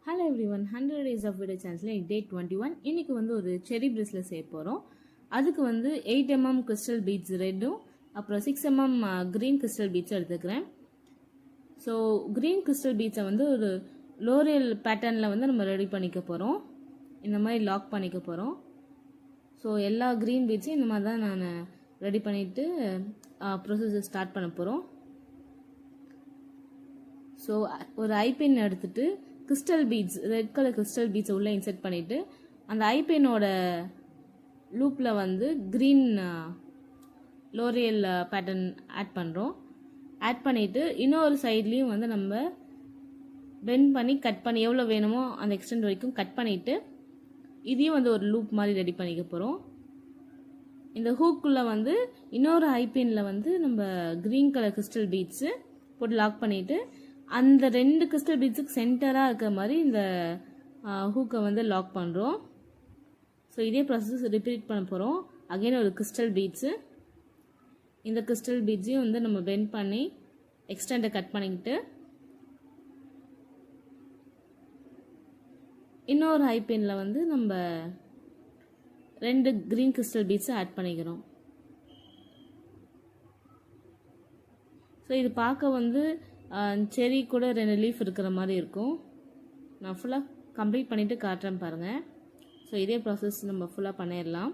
Hello every one 100 days of video சேனல்ஸில் டே 21. இன்றைக்கி வந்து ஒரு செரி பிரேஸ்லெட் செய்ய போகிறோம். அதுக்கு வந்து 8mm கிறிஸ்டல் பீட்ஸ் ரெட்டும் அப்புறம் 6mm க்ரீன் கிறிஸ்டல் பீட்ஸும் எடுத்துக்கிறேன். ஸோ க்ரீன் கிறிஸ்டல் பீட்ஸை வந்து ஒரு லோரியல் பேட்டர்னில் வந்து நம்ம ரெடி பண்ணிக்க போகிறோம். இந்த மாதிரி லாக் பண்ணிக்க போகிறோம். ஸோ எல்லா க்ரீன் பீட்ஸையும் இந்த மாதிரி தான் நான் ரெடி பண்ணிவிட்டு ப்ரொசஸர் ஸ்டார்ட் பண்ண போகிறோம். ஸோ ஒரு ஐபின் எடுத்துகிட்டு crystal beads red colour crystal பீட்ஸை உள்ளே இன்செர்ட் பண்ணிவிட்டு அந்த ஐபினோட லூப்பில் வந்து க்ரீன் லோரியல் பேட்டர்ன் ஆட் பண்ணுறோம். ஆட் பண்ணிவிட்டு இன்னொரு சைட்லேயும் வந்து நம்ம பெண்ட் பண்ணி கட் பண்ணி எவ்வளோ வேணுமோ அந்த எக்ஸ்டெண்ட் வரைக்கும் கட் பண்ணிவிட்டு இதையும் வந்து ஒரு லூப் மாதிரி ரெடி பண்ணிக்க போகிறோம். இந்த ஹூக்குள்ளே வந்து இன்னொரு ஐபினில் வந்து நம்ம க்ரீன் கலர் கிறிஸ்டல் பீட்ஸு போட்டு லாக் பண்ணிவிட்டு அந்த ரெண்டு கிறிஸ்டல் பீட்ஸுக்கு சென்டராக இருக்கிற மாதிரி இந்த ஹூக்கை வந்து லாக் பண்ணுறோம். ஸோ இதே ப்ராசஸ் ரிப்பீட் பண்ண போகிறோம். அகைன் ஒரு கிறிஸ்டல் பீட்ஸு, இந்த கிறிஸ்டல் பீட்ஸையும் வந்து நம்ம பெண்ட் பண்ணி எக்ஸ்டெண்டை கட் பண்ணிக்கிட்டு இன்னொரு ஹைபினில் வந்து நம்ம ரெண்டு க்ரீன் கிறிஸ்டல் பீட்ஸை ஆட் பண்ணிக்கிறோம். ஸோ இது பார்க்க வந்து செரி கூட ரெண்டு லீஃப் இருக்கிற மாதிரி இருக்கும். நான் ஃபுல்லாக கம்ப்ளீட் பண்ணிவிட்டு காட்டுறேன் பாருங்கள். ஸோ இதே ப்ராசஸ் நம்ம ஃபுல்லாக பண்ணிடலாம்.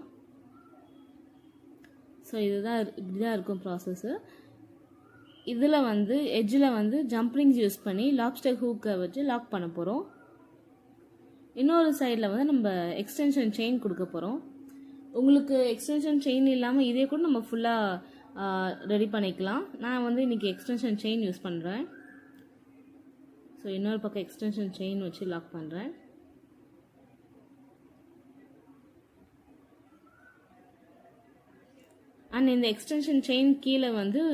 ஸோ இதுதான் இப்படி தான் இருக்கும் ப்ராசஸ்ஸு. இதில் வந்து எட்ஜில் வந்து ஜம்ப்ரிங்ஸ் யூஸ் பண்ணி லாப்ஸ்டர் ஹூக்கை வச்சு லாக் பண்ண போகிறோம். இன்னொரு சைடில் வந்து நம்ம எக்ஸ்டென்ஷன் செயின் கொடுக்க போகிறோம். உங்களுக்கு எக்ஸ்டென்ஷன் செயின் இல்லாமல் இதே கூட நம்ம ஃபுல்லாக ரெடி பண்ணிக்கலாம். நான் வந்து இன்றைக்கி எக்ஸ்டென்ஷன் செயின் யூஸ் பண்ணுறேன். ஸோ இன்னொரு பக்கம் எக்ஸ்டென்ஷன் செயின் வச்சு லாக் பண்ணுறேன். அண்ட் இந்த எக்ஸ்டென்ஷன் செயின் கீழே வந்து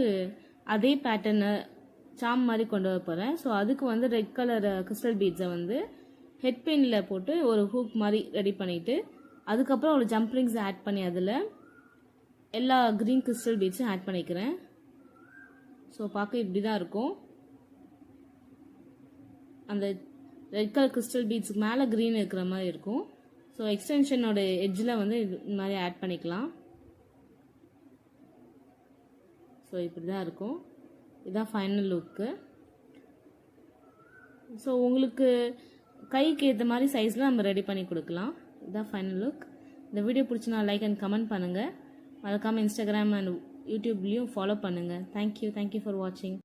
அதே பேட்டர்னை சாம் மாதிரி கொண்டு வர போகிறேன். ஸோ அதுக்கு வந்து ரெட் கலர் கிறிஸ்டல் பீட்ஸை வந்து ஹெட் பின்னில் போட்டு ஒரு ஹூக் மாதிரி ரெடி பண்ணிவிட்டு அதுக்கப்புறம் ஒரு ஜம்ப்ரிங்ஸ் ஆட் பண்ணி அதில் எல்லா க்ரீன் கிறிஸ்டல் பீட்ஸும் ஆட் பண்ணிக்கிறேன். ஸோ பார்க்க இப்படி தான் இருக்கும். அந்த ரெட் கலர் கிறிஸ்டல் பீட்ஸுக்கு மேலே க்ரீன் இருக்கிற மாதிரி இருக்கும். ஸோ எக்ஸ்டென்ஷனோட எட்ஜில் வந்து இது மாதிரி ஆட் பண்ணிக்கலாம். ஸோ இப்படி தான் இருக்கும். இதுதான் ஃபைனல் லுக்கு. ஸோ உங்களுக்கு கைக்கு ஏற்ற மாதிரி சைஸில் நம்ம ரெடி பண்ணி கொடுக்கலாம். இதுதான் ஃபைனல் லுக். இந்த வீடியோ பிடிச்சினா லைக் அண்ட் கமெண்ட் பண்ணுங்கள். மறக்காமல் இன்ஸ்டாகிராம் அண்ட் யூடியூப்லேயும் ஃபாலோ பண்ணுங்கள். தேங்க்யூ ஃபார் வாட்சிங்.